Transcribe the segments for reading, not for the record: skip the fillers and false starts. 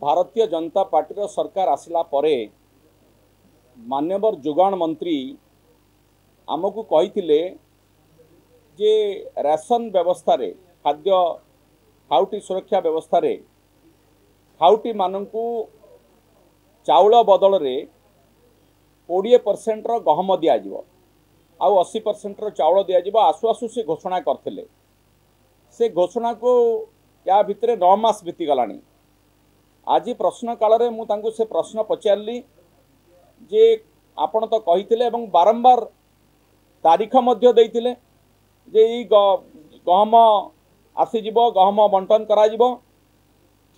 Bharatiya Janata party सरकार आसला परे मान्यवर जोगाण मंत्री आमको कही जे राशन व्यवस्था रे खाद्य खाउटी सुरक्षा व्यवस्था रे खाउटी मानू चाउल बदल रे 20% गहम दिज्व आउ 80% चाउल दिज्व आसु आसु से घोषणा करते से घोषणा को या भितर 9 मास बीतीगला। आज प्रश्न काल रे मु तांको से प्रश्न पचारली जे आपण तो कही बारंबार तारीख मध्य देइतिले जे ई गहम आसीजिव गहम बंटन करा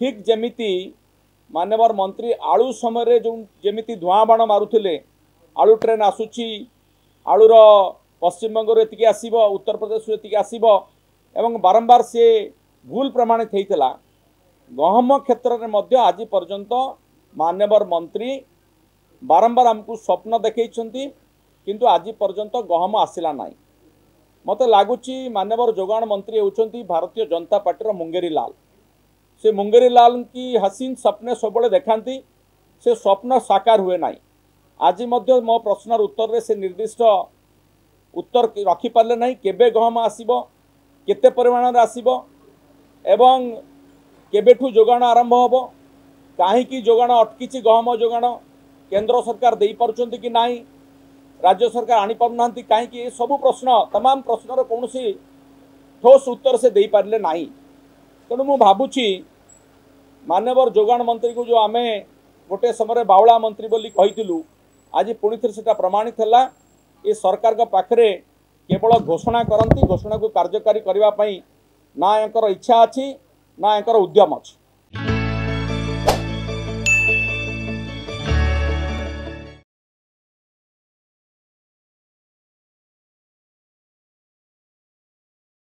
ठीक जमिति मानवर मंत्री आलू समय जो जमिति धुआं बाण मारुथिले आलू ट्रेन आसुची आलूर पश्चिमबंग एतिकी आसीबो उत्तर प्रदेश एतिकी आसीबो एवं बारंबार से भूल प्रमाणित होता गहम क्षेत्र में मध्य आज पर्यंत मान्यवर मंत्री बारंबार आमको स्वप्न देखते किंतु आज पर्यंत गहम आसला ना। मत लगुच मान्यवर जोगाण मंत्री होती भारतीय जनता पार्टी मुंगेरी लाल। से मुंगेरी लाल की हसीन स्वप्न सब देखाती से स्वप्न साकार हुए ना। आज मो प्रश्नर उत्तर से निर्दिष्ट उत्तर रखिपारे ना केबे गहम आसीबो केते परिमाण आसीबो एवं केबेठू जोगाण आरंभ होबो कहीं जोगाण अटकी गहम जोगाण केंद्र सरकार दे पारुचंती कि नाही राज्य सरकार आनी पारु नांती कहीं सब प्रश्न तमाम प्रश्नर कौन ठोस उत्तर से दे पारले नाही। तेणु मु भाबुची मान्यवर जोगाण मंत्री को जो आमे गोटे समय बावला मंत्री बोली कहिथिलु आज पुणी थे सेटा प्रमाणित है ये सरकार का पाखरे केवल घोषणा करती घोषणा को कार्यकारी करने ना इच्छा अच्छी ना उद्यम अच्छी।